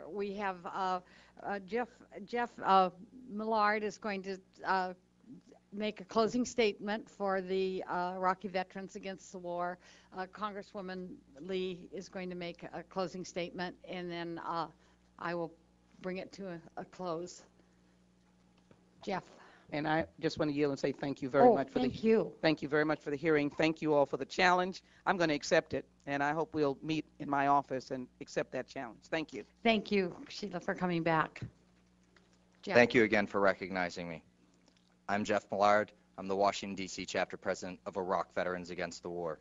We have Jeff Millard is going to make a closing statement for the Iraqi Veterans Against the War. Congresswoman Lee is going to make a closing statement, and then I will bring it to a close. Jeff. And I just want to yield and say thank you very much for thank you. Thank you very much for the hearing. Thank you all for the challenge. I'm going to accept it, and I hope we'll meet in my office and accept that challenge. Thank you. Thank you, Sheila, for coming back. Jeff. Thank you again for recognizing me. I'm Geoff Millard. I'm the Washington, D.C. chapter president of Iraq Veterans Against the War.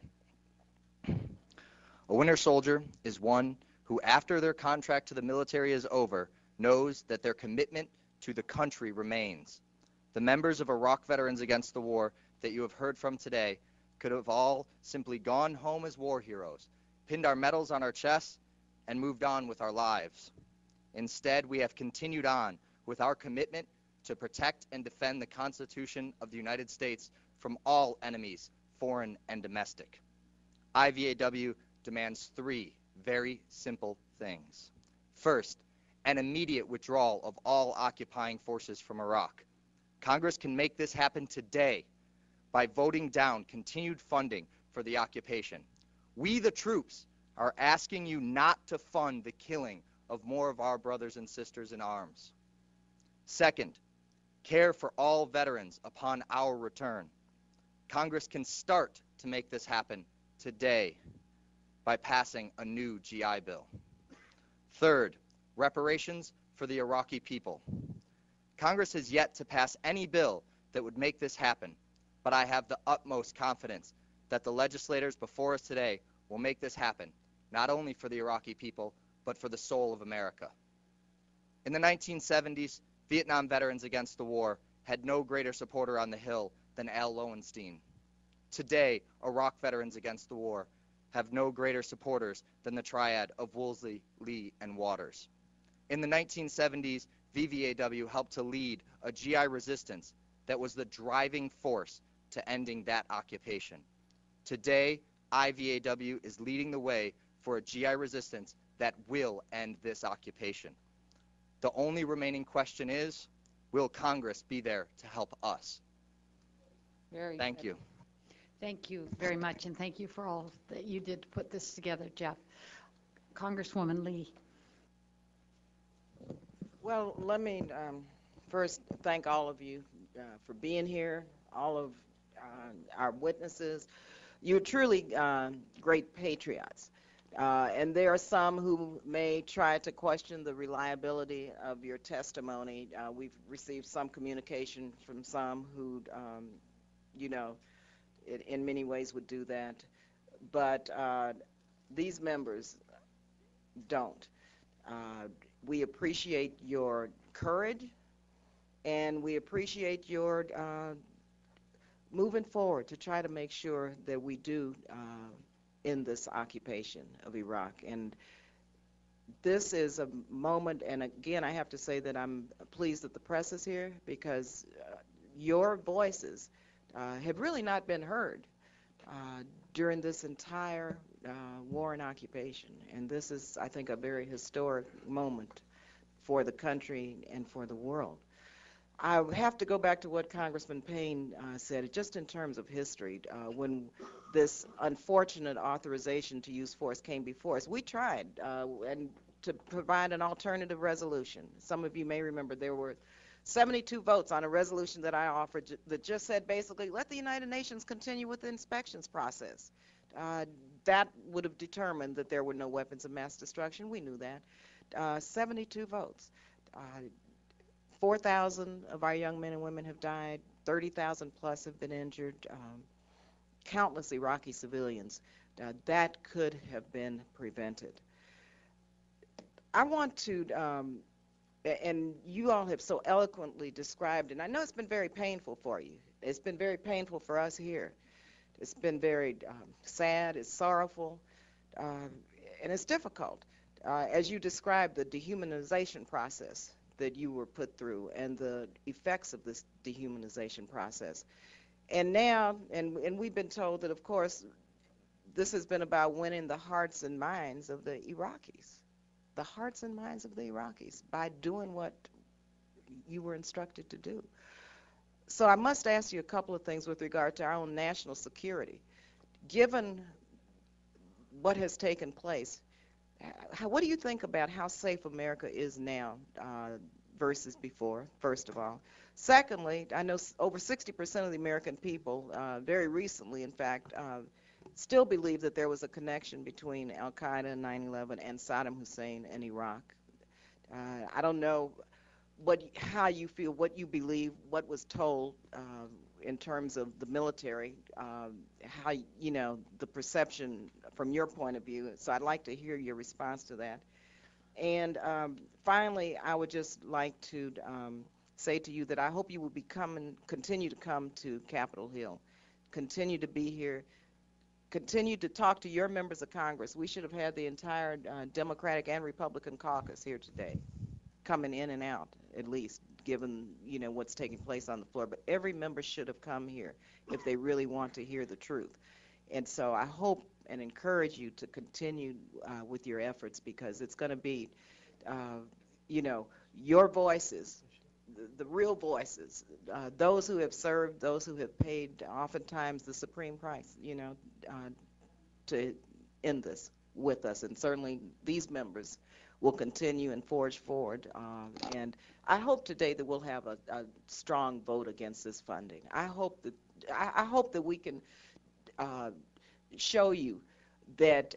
A winter soldier is one who, after their contract to the military is over, knows that their commitment to the country remains. The members of Iraq Veterans Against the War that you have heard from today could have all simply gone home as war heroes, pinned our medals on our chests, and moved on with our lives. Instead, we have continued on with our commitment to protect and defend the Constitution of the United States from all enemies, foreign and domestic. IVAW demands three very simple things. First, an immediate withdrawal of all occupying forces from Iraq. Congress can make this happen today by voting down continued funding for the occupation. We, the troops, are asking you not to fund the killing of more of our brothers and sisters in arms. Second, care for all veterans upon our return. Congress can start to make this happen today by passing a new GI Bill. Third, reparations for the Iraqi people. Congress has yet to pass any bill that would make this happen, but I have the utmost confidence that the legislators before us today will make this happen, not only for the Iraqi people, but for the soul of America. In the 1970s, Vietnam Veterans Against the War had no greater supporter on the Hill than Al Lowenstein. Today, Iraq Veterans Against the War have no greater supporters than the triad of Woolsey, Lee, and Waters. In the 1970s, VVAW helped to lead a GI resistance that was the driving force to ending that occupation. Today, IVAW is leading the way for a GI resistance that will end this occupation. The only remaining question is, will Congress be there to help us? Thank you. Thank you very much, and thank you for all that you did to put this together, Jeff. Congresswoman Lee. Well, let me first thank all of you for being here, all of our witnesses. You're truly great patriots. And there are some who may try to question the reliability of your testimony. We've received some communication from some who, you know, in many ways would do that. But these members don't. We appreciate your courage, and we appreciate your moving forward to try to make sure that we do end this occupation of Iraq. And this is a moment, and again, I have to say that I'm pleased that the press is here, because your voices have really not been heard during this entire war and occupation. And this is, I think, a very historic moment for the country and for the world. I have to go back to what Congressman Payne said, just in terms of history. When this unfortunate authorization to use force came before us, we tried and to provide an alternative resolution. Some of you may remember there were 72 votes on a resolution that I offered that just said basically, let the United Nations continue with the inspections process. That would have determined that there were no weapons of mass destruction. We knew that. 72 votes. 4,000 of our young men and women have died. 30,000 plus have been injured. Countless Iraqi civilians. That could have been prevented. I want to, and you all have so eloquently described, and I know it's been very painful for you. It's been very painful for us here. It's been very sad, it's sorrowful, and it's difficult. As you described the dehumanization process that you were put through and the effects of this dehumanization process. And now, and we've been told that, of course, this has been about winning the hearts and minds of the Iraqis. the hearts and minds of the Iraqis by doing what you were instructed to do. So I must ask you a couple of things with regard to our own national security. Given what has taken place, what do you think about how safe America is now versus before, first of all? Secondly, I know over 60% of the American people, very recently, in fact, still believe that there was a connection between Al-Qaeda and 9/11 and Saddam Hussein and Iraq. I don't know how you feel, what you believe, what was told in terms of the military, how, the perception from your point of view. So I'd like to hear your response to that. And finally, I would just like to say to you that I hope you will continue to come to Capitol Hill, continue to be here, continue to talk to your members of Congress. We should have had the entire Democratic and Republican caucus here today, coming in and out, at least, given what's taking place on the floor. But every member should have come here if they really want to hear the truth. And so I hope and encourage you to continue with your efforts, because it's going to be, your voices, the real voices, those who have served, those who have paid oftentimes the supreme price, to end this with us. And certainly these members will continue and forge forward. And I hope today that we'll have a strong vote against this funding. I hope that we can show you that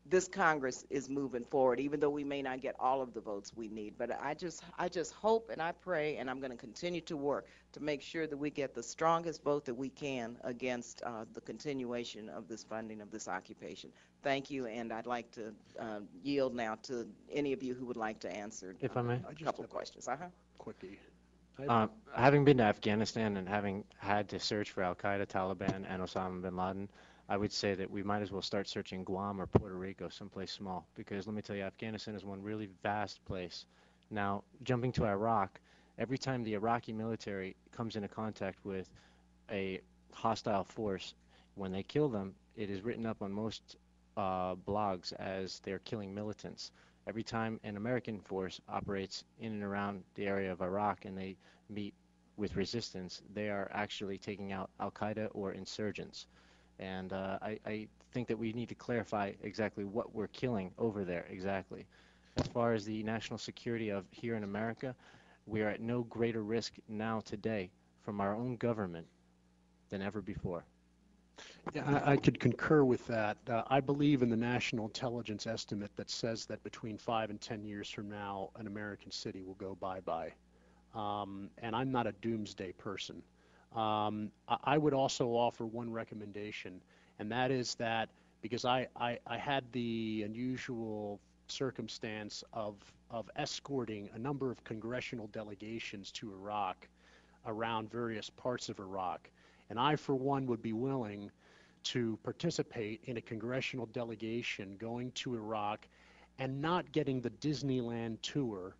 this Congress is moving forward, even though we may not get all of the votes we need. But I just hope and I pray, and I'm going to continue to work to make sure that we get the strongest vote that we can against the continuation of this funding of this occupation. Thank you, and I'd like to yield now to any of you who would like to answer If I may? a couple of questions. Quickie. Having been to Afghanistan and having had to search for Al-Qaeda, Taliban, and Osama bin Laden, I would say that we might as well start searching Guam or Puerto Rico, someplace small, because let me tell you, Afghanistan is one really vast place. Now, jumping to Iraq, every time the Iraqi military comes into contact with a hostile force, when they kill them, it is written up on most blogs as they're killing militants. Every time an American force operates in and around the area of Iraq and they meet with resistance, they are actually taking out Al-Qaeda or insurgents. And I think that we need to clarify exactly what we're killing over there exactly. As far as the national security of here in America, we are at no greater risk now today from our own government than ever before. Yeah, I could concur with that. I believe in the national intelligence estimate that says that between 5 and 10 years from now, an American city will go bye-bye. And I'm not a doomsday person. I would also offer one recommendation, and that is that because I had the unusual circumstance of escorting a number of congressional delegations to Iraq around various parts of Iraq, and I, for one, would be willing to participate in a congressional delegation going to Iraq and not getting the Disneyland tour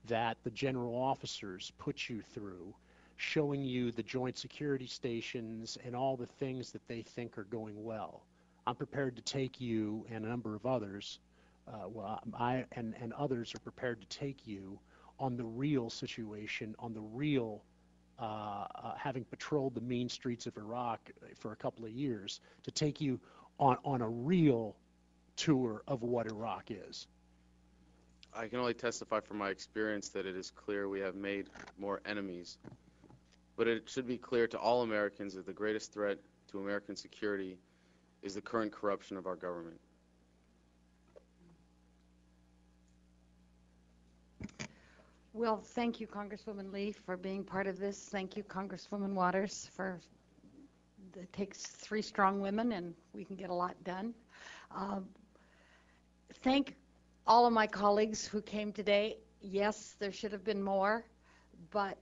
that the general officers put you through, showing you the joint security stations and all the things that they think are going well. I'm prepared to take you and a number of others, I and others are prepared to take you on the real situation, on the real, having patrolled the mean streets of Iraq for a couple of years, to take you on a real tour of what Iraq is. I can only testify from my experience that it is clear we have made more enemies. But it should be clear to all Americans that the greatest threat to American security is the current corruption of our government. Well, thank you, Congresswoman Lee, for being part of this. Thank you, Congresswoman Waters, it takes 3 strong women and we can get a lot done. Thank all of my colleagues who came today. Yes, there should have been more, but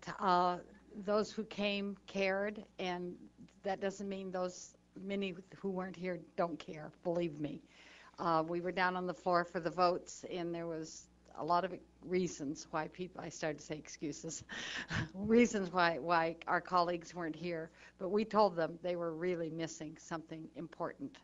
those who came cared, and that doesn't mean those many who weren't here don't care, believe me. We were down on the floor for the votes, and there was a lot of reasons why I started to say excuses, reasons why our colleagues weren't here, but we told them they were really missing something important.